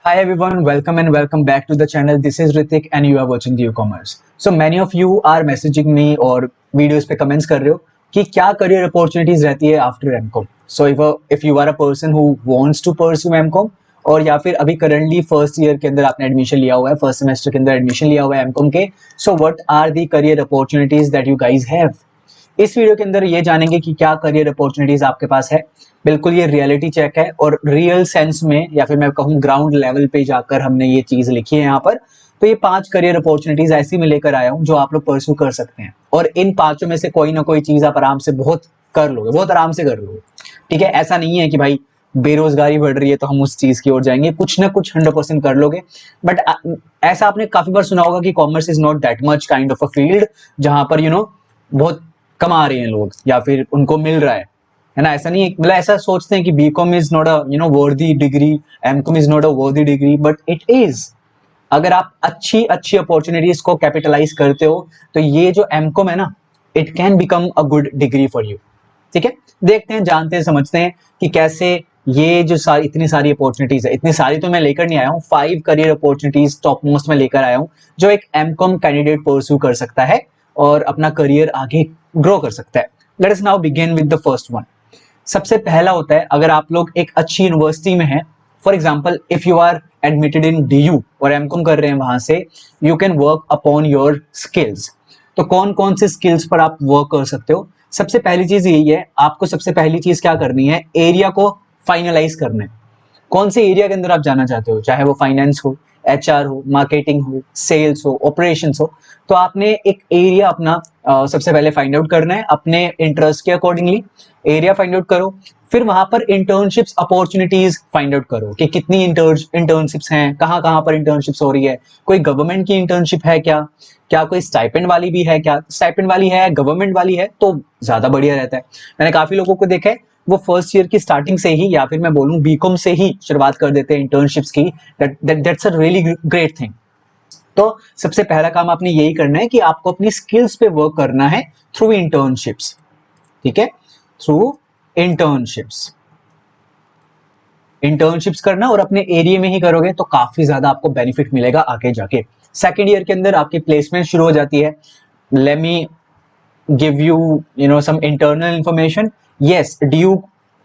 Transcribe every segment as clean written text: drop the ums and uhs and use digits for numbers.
Hi everyone, welcome and welcome back to the channel. This is Ritik and you are watching the e-commerce. So many of you are messaging me और videos पे comments कर रहे हो कि क्या career opportunities रहती है after M.Com. So if you are a person who wants to pursue M.Com और या फिर अभी currently first year के अंदर आपने admission लिया हुआ है, first semester के अंदर admission लिया हुआ है M.Com के, so what are the career opportunities that you guys have? इस वीडियो के अंदर ये जानेंगे कि क्या करियर अपॉर्चुनिटीज आपके पास है। बिल्कुल ये रियलिटी चेक है और रियल सेंस में या फिर मैं कहूँ ग्राउंड लेवल पे जाकर हमने ये चीज लिखी है यहाँ पर। तो ये 5 करियर अपॉर्चुनिटीज ऐसी मैं लेकर आया हूँ जो आप लोग परस्यू कर सकते हैं और इन पांचों में से कोई ना कोई चीज आप आराम से बहुत कर लोगे, बहुत आराम से कर लोगे। ठीक है, ऐसा नहीं है कि भाई बेरोजगारी बढ़ रही है तो हम उस चीज की ओर जाएंगे, कुछ ना कुछ 100% कर लोगे। बट ऐसा आपने काफी बार सुना होगा कि commerce is not that much kind of a field जहां पर बहुत कमा रहे हैं लोग या फिर उनको मिल रहा है ना। ऐसा नहीं है, मतलब ऐसा सोचते हैं कि BCom is not a worthy degree, MCom is not a worthy degree, but it is. अगर आप अच्छी अच्छी अपॉर्चुनिटीज को कैपिटलाइज करते हो तो ये जो एमकॉम है ना, it can become a good degree for you. ठीक है, देखते हैं, जानते हैं, समझते हैं कि कैसे ये जो इतनी सारी अपॉर्चुनिटीज है। इतनी सारी तो मैं लेकर नहीं आया हूँ, 5 करियर अपॉर्चुनिटीज टॉप मोस्ट में लेकर आया हूँ जो एक एमकॉम कैंडिडेट परस्यू कर सकता है और अपना करियर आगे ग्रो कर सकता है। Let us now begin with the first one. सबसे पहला होता है, अगर आप लोग एक अच्छी यूनिवर्सिटी में हैं, for example if you are admitted in DU और एमकॉम कर रहे हैं वहां से, you can work upon your skills. तो कौन कौन से स्किल्स पर आप वर्क कर सकते हो? सबसे पहली चीज यही है, आपको सबसे पहली चीज क्या करनी है, एरिया को फाइनलाइज करना है। कौन से एरिया के अंदर आप जाना चाहते हो, चाहे वो फाइनेंस हो, HR हो, मार्केटिंग हो, सेल्स हो, ऑपरेशंस हो। तो आपने एक एरिया अपना सबसे पहले फाइंड आउट करना है, अपने इंटरेस्ट के अकॉर्डिंगली एरिया फाइंड आउट करो। फिर वहां पर इंटर्नशिप्स अपॉर्चुनिटीज फाइंड आउट करो कि कितनी इंटर्नशिप्स हैं, कहाँ कहाँ पर इंटर्नशिप्स हो रही है, कोई गवर्नमेंट की इंटर्नशिप है क्या, क्या कोई स्टाइपेंड वाली भी है, क्या स्टाइपेंड वाली है, गवर्नमेंट वाली है तो ज्यादा बढ़िया रहता है। मैंने काफी लोगों को देखा है वो फर्स्ट ईयर की स्टार्टिंग से ही या फिर मैं बोलूं बीकॉम से ही शुरुआत कर देते हैं इंटर्नशिप्स की। That's a really great thing. तो सबसे पहला काम आपने यही करना है कि आपको अपनी स्किल्स पे वर्क करना है थ्रू इंटर्नशिप्स। ठीक है, थ्रू इंटर्नशिप्स, इंटर्नशिप्स करना और अपने एरिया में ही करोगे तो काफी ज्यादा आपको बेनिफिट मिलेगा आगे जाके। सेकेंड ईयर के अंदर आपकी प्लेसमेंट शुरू हो जाती है। Let me give you some internal information. Yes, DU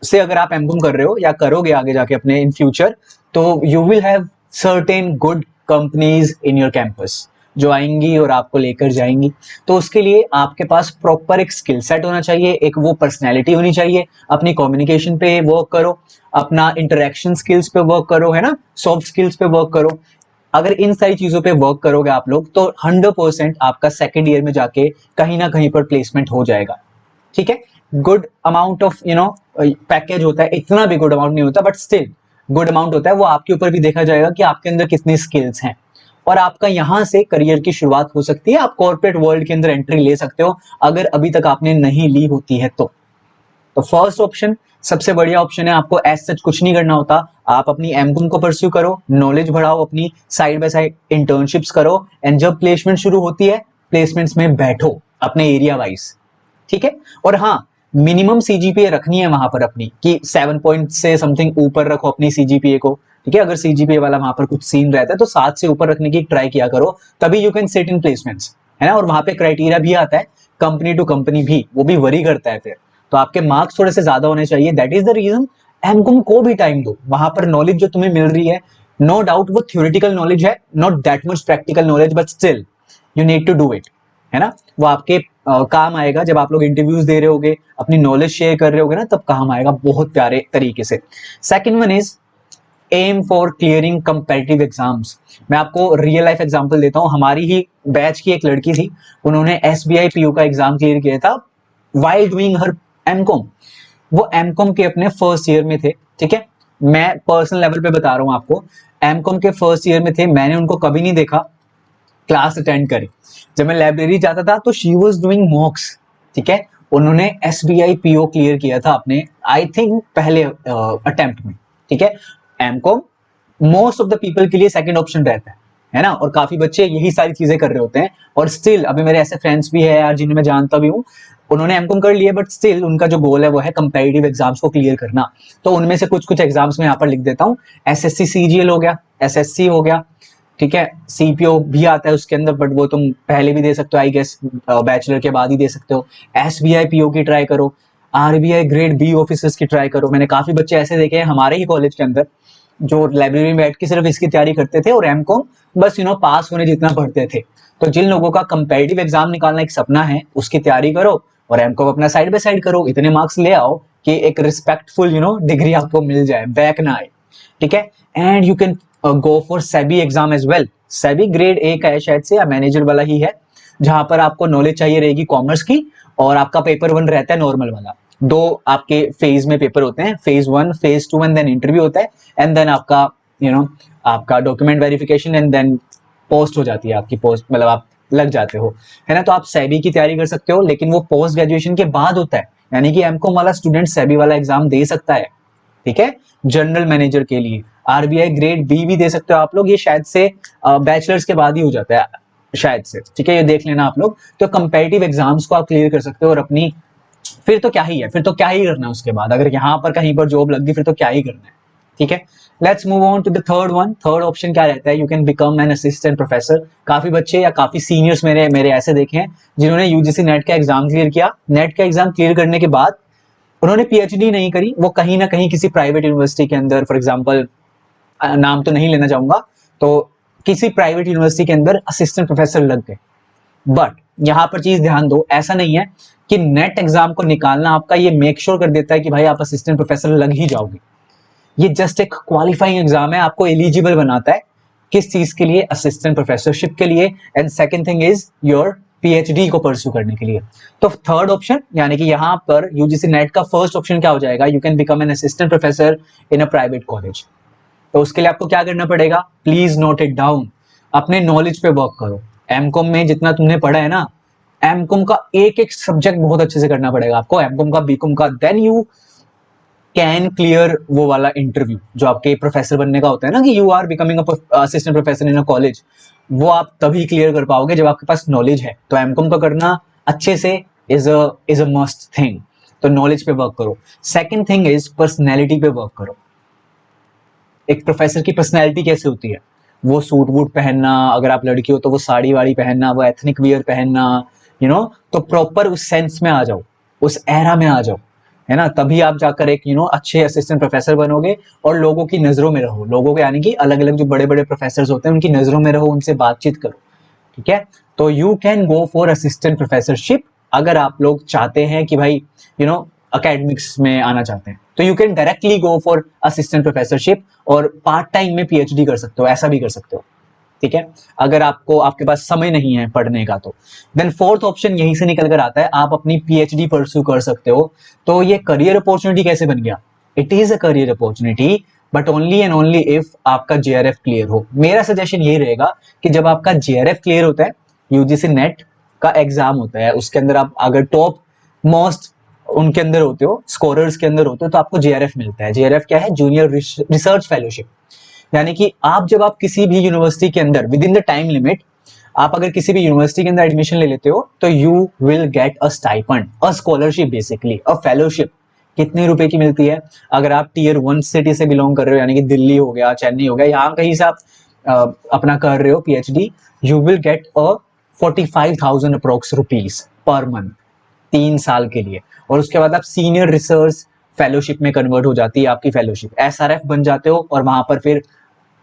से अगर आप एमकॉम कर रहे हो या करोगे आगे जाके अपने इन फ्यूचर, तो you will have certain good companies in your campus जो आएंगी और आपको लेकर जाएंगी। तो उसके लिए आपके पास प्रॉपर एक स्किल सेट होना चाहिए, एक वो पर्सनैलिटी होनी चाहिए। अपनी कम्युनिकेशन पे वर्क करो, अपना इंटरेक्शन स्किल्स पे वर्क करो, है ना, सॉफ्ट स्किल्स पे वर्क करो। अगर इन सारी चीजों पे वर्क करोगे आप लोग तो 100% आपका सेकेंड ईयर में जाके कहीं ना कहीं पर प्लेसमेंट हो जाएगा। ठीक है, गुड अमाउंट ऑफ पैकेज होता है, इतना भी गुड अमाउंट नहीं होता बट स्टिल गुड अमाउंट होता है। वो आपके ऊपर भी देखा जाएगा कि आपके अंदर कितनी स्किल्स हैं और आपका यहां से करियर की शुरुआत हो सकती है। आप कॉर्पोरेट वर्ल्ड के अंदर एंट्री ले सकते हो अगर अभी तक आपने नहीं ली होती है तो फर्स्ट ऑप्शन सबसे बढ़िया ऑप्शन है। आपको एज सच कुछ नहीं करना होता, आप अपनी एमकॉम को परस्यू करो, नॉलेज बढ़ाओ, अपनी साइड बाय साइड इंटर्नशिप्स करो एंड जब प्लेसमेंट शुरू होती है प्लेसमेंट्स में बैठो अपने एरिया वाइज। ठीक है, और हाँ, मिनिमम CGPA रखनी है वहां पर अपनी कि 7 पॉइंट से समथिंग ऊपर रखो अपनी CGPA को। ठीक है, अगर CGPA वाला वहां पर कुछ सीन रहता है तो 7 से ऊपर रखने की ट्राई किया करो, तभी you can sit in placements, है ना। और वहां पे क्राइटेरिया भी आता है, कंपनी टू कंपनी भी, वो भी वरी करता है फिर। तो आपके मार्क्स थोड़े से ज्यादा होने चाहिए, that is the reason. MCom को भी टाइम दो, वहां पर नॉलेज जो तुम्हें मिल रही है, नो डाउट वो थ्योरेटिकल नॉलेज है, not that much practical knowledge, but still you need to do it, है ना। वो आपके काम आएगा जब आप लोग इंटरव्यूज दे रहे होगे, अपनी नॉलेज शेयर कर रहे होगे ना, तब काम आएगा बहुत प्यारे तरीके से। Second one is aim for clearing competitive exams. मैं आपको रियल लाइफ एग्जांपल देता हूं। हमारी ही बैच की एक लड़की थी, उन्होंने SBI PO का एग्जाम क्लियर किया था वाइल डूइंग हर एमकॉम। वो एमकॉम के अपने फर्स्ट ईयर में थे। ठीक है, मैं पर्सनल लेवल पे बता रहा हूं आपको, एमकॉम के फर्स्ट ईयर में थे, मैंने उनको कभी नहीं देखा क्लास अटेंड करी। जब मैं लाइब्रेरी जाता था तो शी वाज डूइंग मॉक्स। ठीक है, उन्होंने SBI PO क्लियर किया था अपने, आई थिंक पहले अटेम्प्ट में। ठीक है, MCom most of the people के लिए सेकंड ऑप्शन रहता है है ना। और काफी बच्चे यही सारी चीजें कर रहे होते हैं, और स्टिल अभी मेरे ऐसे फ्रेंड्स भी है यार जिन्हें मैं जानता भी हूँ, उन्होंने एमकॉम कर लिया बट स्टिल उनका जो गोल है वो है कंपेटिटिव एग्जाम्स को क्लियर करना। तो उनमें से कुछ कुछ एग्जाम्स में यहाँ पर लिख देता हूँ। एसएससी सीजीएल हो गया, एसएससी हो गया, ठीक है, सीपीओ भी आता है उसके अंदर, बट वो तुम पहले भी दे सकते हो आई गेस, बैचलर के बाद ही दे सकते हो। एसबीआई पीओ की ट्राई करो, आरबीआई ग्रेड बी ऑफिसर्स की ट्राई करो। मैंने काफी बच्चे ऐसे देखे हैं हमारे ही कॉलेज के अंदर जो लाइब्रेरी में बैठ के सिर्फ इसकी तैयारी करते थे और एमकॉम बस पास होने जितना पढ़ते थे। तो जिन लोगों का कंपेटिटिव एग्जाम निकालना एक सपना है, उसकी तैयारी करो और एमकॉम अपना साइड बाय साइड करो, इतने मार्क्स ले आओ कि एक रिस्पेक्टफुल डिग्री आपको मिल जाए, बैक ना आए, ठीक है। And you can go for SEBI exam as well. SEBI grade A का है शायद से, या मैनेजर वाला ही है, जहां पर आपको नॉलेज चाहिए रहेगी कॉमर्स की, और आपका पेपर 1 रहता है नॉर्मल वाला। 2 आपके फेज में पेपर होते हैं, phase 1, phase 2 and then interview होता है, एंड देन आपका आपका document verification, and then post हो जाती है आपकी, पोस्ट मतलब आप लग जाते हो, है ना। तो आप सेबी की तैयारी कर सकते हो, लेकिन वो पोस्ट ग्रेजुएशन के बाद होता है, यानी कि एमकॉम वाला स्टूडेंट सेबी वाला एग्जाम दे सकता है, ठीक है, जनरल मैनेजर के लिए। आरबीआई ग्रेड बी भी दे सकते हो आप लोग, ये शायद से बैचलर्स के बाद ही हो जाता है शायद से, ठीक है, ये देख लेना आप लोग। तो कंपेटिटिव एग्जाम्स को आप क्लियर कर सकते हो, और अपनी फिर तो क्या ही है, फिर तो क्या ही करना है उसके बाद, अगर यहाँ पर कहीं पर जॉब लग गई फिर तो क्या ही करना है, ठीक है। Let's move on to the third one. Third option क्या रहता है, you can become an assistant professor. काफी बच्चे या काफी सीनियर्स मेरे ऐसे देखे हैं जिन्होंने यूजीसी नेट का एग्जाम क्लियर किया। नेट का एग्जाम क्लियर करने के बाद उन्होंने पीएचडी नहीं करी, वो कहीं ना कहीं किसी प्राइवेट यूनिवर्सिटी के अंदर, फॉर एग्जाम्पल नाम तो नहीं लेना चाहूंगा, तो किसी प्राइवेट यूनिवर्सिटी के अंदर असिस्टेंट प्रोफेसर लग गए। बट यहां पर चीज ध्यान दो, ऐसा नहीं है कि नेट एग्जाम को निकालना आपका ये मेक श्योर कर देता है कि भाई आप असिस्टेंट प्रोफेसर लग ही जाओगे। ये जस्ट एक क्वालिफाइंग एग्जाम है, आपको एलिजिबल बनाता है किस चीज के लिए, असिस्टेंट प्रोफेसरशिप के लिए, and second thing is your PhD को परस्यू करने के लिए। तो थर्ड ऑप्शन यानी कि यहां पर यूजीसी नेट का फर्स्ट ऑप्शन क्या हो जाएगा, you can become an assistant professor in a private college. तो उसके लिए आपको क्या करना पड़ेगा, प्लीज नोट इट डाउन, अपने नॉलेज पे वर्क करो। एमकॉम में जितना तुमने पढ़ा है ना, एमकॉम का एक एक सब्जेक्ट बहुत अच्छे से करना पड़ेगा आपको, एमकॉम का, बीकॉम का, देन यू कैन क्लियर वो वाला इंटरव्यू जो आपके प्रोफेसर बनने का होता है ना, कि you are becoming assistant professor in a college. वो आप तभी क्लियर कर पाओगे जब आपके पास नॉलेज है। तो एमकॉम का करना अच्छे से इज अ मस्ट थिंग। तो नॉलेज पे वर्क करो। सेकंड थिंग इज पर्सनैलिटी पे वर्क करो। एक प्रोफेसर की पर्सनैलिटी कैसे होती है, वो सूट वूट पहनना, अगर आप लड़की हो तो वो साड़ी वाड़ी पहनना, वो एथनिक वियर पहनना, तो प्रॉपर उस सेंस में आ जाओ, उस एरा में आ जाओ, है ना। तभी आप जाकर एक अच्छे असिस्टेंट प्रोफेसर बनोगे, और लोगों की नजरों में रहो, लोगों के यानी कि अलग अलग जो बड़े बड़े प्रोफेसर होते हैं उनकी नजरों में रहो, उनसे बातचीत करो, ठीक है। तो you can go for assistant professorship अगर आप लोग चाहते हैं कि भाई अकेडमिक्स में आना चाहते हैं, तो you can directly go for assistant professorship, और पार्ट टाइम में पीएचडी कर सकते हो, ऐसा भी कर सकते हो, ठीक है, अगर आपके पास समय नहीं है पढ़ने का। तो देन फोर्थ ऑप्शन यहीं से निकल कर आता है, आप अपनी पीएचडी परस्यू कर सकते हो। तो ये करियर अपॉर्चुनिटी कैसे बन गया, it is a career opportunity, but only and only if आपका जेआरएफ क्लियर हो। मेरा सजेशन यही रहेगा कि जब आपका जेआरएफ क्लियर होता है, यूजीसी नेट का एग्जाम होता है, उसके अंदर आप अगर टॉप मोस्ट उनके अंदर होते हो, स्कोरर्स के अंदर होते हो, तो आपको जेआरएफ मिलता है। जेआरएफ क्या है, जूनियर रिसर्च फेलोशिप। यानी कि आप किसी भी यूनिवर्सिटी के अंदर with in the time limit, आप अगर किसी भी यूनिवर्सिटी के अंदर एडमिशन ले लेते हो, तो you will get a stipend, a scholarship, basically a fellowship. कितने रुपए की मिलती है, अगर आप टीयर 1 सिटी से बिलोंग कर रहे हो, यानी कि दिल्ली हो गया, चेन्नई हो गया, यहाँ कहीं से आप अपना कर रहे हो PhD, you will get a 45,000 approx rupees per month, 3 साल के लिए। और उसके बाद आप सीनियर रिसर्च फेलोशिप में कन्वर्ट हो जाती है आपकी फेलोशिप, एसआरएफ बन जाते हो, और वहां पर फिर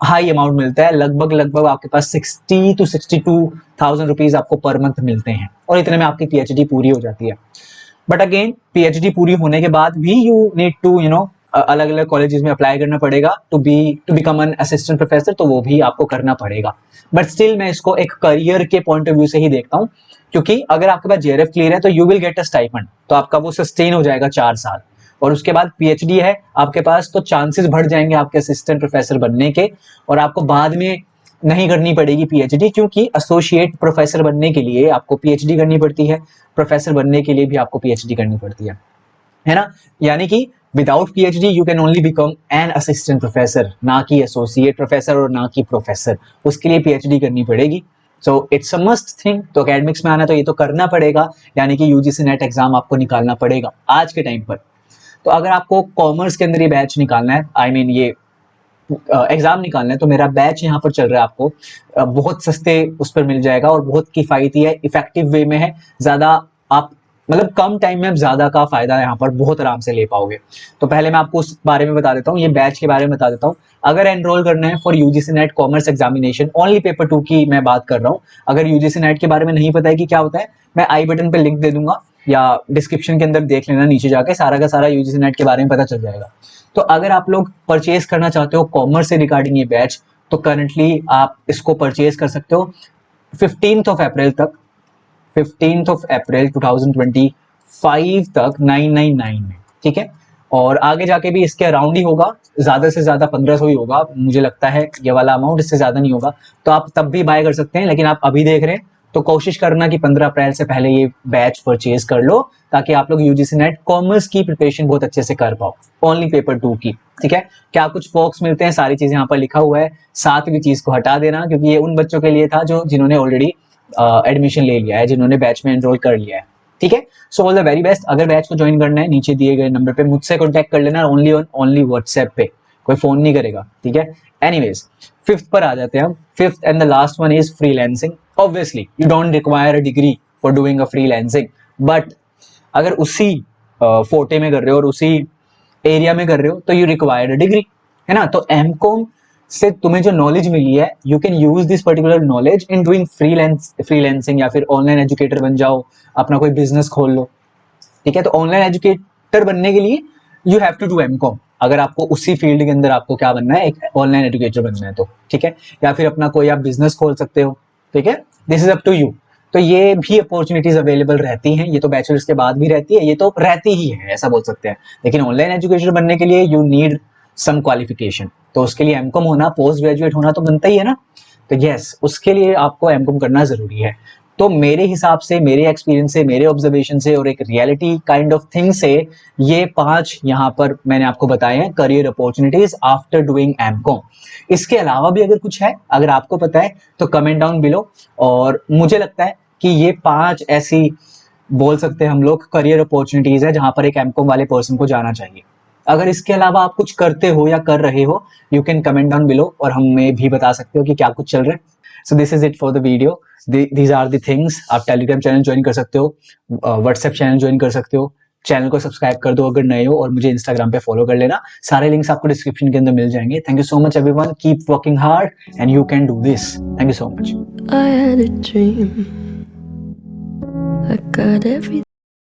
हाई अमाउंट मिलता है, लगभग आपके पास 60 to 62,000 रुपीज आपको पर मंथ मिलते हैं, और इतने में आपकी पीएचडी पूरी हो जाती है। बट अगेन पीएचडी पूरी होने के बाद भी यू नीड टू अलग अलग कॉलेजेस में अप्लाई करना पड़ेगा to become an assistant professor, तो वो भी आपको करना पड़ेगा। बट स्टिल मैं इसको एक करियर के पॉइंट ऑफ व्यू से ही देखता हूँ, क्योंकि अगर आपके पास जेआरएफ क्लियर है तो you will get a stipend, तो आपका वो सस्टेन हो जाएगा 4 साल, और उसके बाद पीएचडी है आपके पास, तो चांसेस बढ़ जाएंगे आपके असिस्टेंट प्रोफेसर बनने के, और आपको बाद में नहीं करनी पड़ेगी पीएचडी, क्योंकि एसोसिएट प्रोफेसर बनने के लिए आपको पीएचडी करनी पड़ती है, प्रोफेसर बनने के लिए भी आपको पीएचडी करनी पड़ती है। है ना। यानी कि without PhD you can only become an assistant professor, ना कि एसोसिएट प्रोफेसर और ना कि प्रोफेसर, उसके लिए पीएचडी करनी पड़ेगी। So it's a must thing. तो एकेडमिक्स में आना तो ये तो करना पड़ेगा, यानी कि यूजीसी नेट एग्जाम आपको निकालना पड़ेगा आज के टाइम पर। तो अगर आपको कॉमर्स के अंदर ये बैच निकालना है, आई मीन ये एग्जाम निकालना है, तो मेरा बैच यहाँ पर चल रहा है आपको बहुत सस्ते उस पर मिल जाएगा और बहुत किफायती है, इफेक्टिव वे में है, ज्यादा आप मतलब कम टाइम में आप ज्यादा का फायदा यहाँ पर बहुत आराम से ले पाओगे। तो पहले मैं आपको उस बारे में बता देता हूँ, ये बैच के बारे में बता देता हूँ। अगर एनरोल करना है for UGC net commerce examination only paper 2 की मैं बात कर रहा हूँ। अगर यूजीसी नेट के बारे में नहीं पता है कि क्या होता है, मैं आई बटन पे लिंक दे दूंगा या डिस्क्रिप्शन के अंदर देख लेना, नीचे जाके सारा का सारा यूजीसी नेट के बारे में पता चल जाएगा। तो अगर आप लोग परचेज करना चाहते हो कॉमर्स से रिगार्डिंग ये बैच, तो करंटली आप इसको परचेज कर सकते हो 15 अप्रैल तक, 15 अप्रैल 2025 तक 999 में, ठीक है। और आगे जाके भी इसके अराउंड ही होगा, ज्यादा से ज्यादा 1500 ही होगा मुझे लगता है, ये वाला अमाउंट, इससे ज्यादा नहीं होगा। तो आप तब भी बाय कर सकते हैं, लेकिन आप अभी देख रहे हैं तो कोशिश करना कि 15 अप्रैल से पहले ये बैच परचेज कर लो, ताकि आप लोग यूजीसी नेट कॉमर्स की प्रिपरेशन बहुत अच्छे से कर पाओ, ओनली पेपर 2 की, ठीक है। क्या कुछ फॉक्स मिलते हैं, सारी चीजें यहाँ पर लिखा हुआ है, 7वीं चीज को हटा देना, क्योंकि ये उन बच्चों के लिए था जो जिन्होंने ऑलरेडी एडमिशन ले लिया है, जिन्होंने बैच में एनरोल कर लिया है, ठीक है। So all the very best. अगर बैच को ज्वाइन करना है, नीचे दिए गए नंबर पे मुझसे कॉन्टैक्ट कर लेना, ओनली ऑन ओनली व्हाट्सएप पे, कोई फोन नहीं करेगा, ठीक है। एनीवेज, 5th पर आ जाते हैं हम। 5th and the last one is freelancing. Obviously you don't require a degree for doing a freelancing, but अगर उसी फोटे में कर रहे हो और उसी एरिया में कर रहे हो तो यू रिक्वायर्ड अ डिग्री, है ना। तो एमकॉम से तुम्हें जो नॉलेज मिली है, you can use this particular knowledge in doing freelancing, या फिर ऑनलाइन एजुकेटर बन जाओ, अपना कोई बिजनेस खोल लो, ठीक है। तो ऑनलाइन एजुकेटर बनने के लिए you have to do MCom, अगर आपको उसी फील्ड के अंदर आपको क्या बनना है, एक ऑनलाइन एजुकेटर बनना है तो, ठीक है। या फिर अपना कोई आप बिजनेस खोल सकते हो, ठीक है। This is up to you. तो ये भी अपॉर्चुनिटीज अवेलेबल रहती हैं, ये तो बैचलर्स के बाद भी रहती है, ये तो रहती ही है, ऐसा बोल सकते हैं। लेकिन ऑनलाइन एजुकेटर बनने के लिए यू नीड सम क्वालिफिकेशन, तो उसके लिए एमकॉम होना, पोस्ट ग्रेजुएट होना तो बनता ही है ना। तो यस, उसके लिए आपको एमकॉम करना जरूरी है। तो मेरे हिसाब से, मेरे एक्सपीरियंस से, मेरे ऑब्जर्वेशन से और एक रियलिटी काइंड ऑफ थिंग से, ये 5 यहाँ पर मैंने आपको बताए हैं career opportunities after doing MCom. इसके अलावा भी अगर कुछ है, अगर आपको पता है तो कमेंट डाउन बिलो। और मुझे लगता है कि ये 5 ऐसी बोल सकते हैं हम लोग करियर अपॉर्चुनिटीज है जहां पर एक एमकॉम वाले पर्सन को जाना चाहिए। अगर इसके अलावा आप कुछ करते हो या कर रहे हो, you can comment down below और हमें भी बता सकते हो कि क्या कुछ चल रहा है। So this is it for the video. These are the things. आप टेलीग्राम चैनल ज्वाइन कर सकते हो, व्हाट्सएप चैनल ज्वाइन कर सकते हो, चैनल को सब्सक्राइब कर दो अगर नए हो, और मुझे इंस्टाग्राम पे फॉलो कर लेना। सारे लिंक्स आपको डिस्क्रिप्शन के अंदर मिल जाएंगे। Thank you so much everyone, keep working hard and you can do this. Thank you so much. I had a dream. I got everything.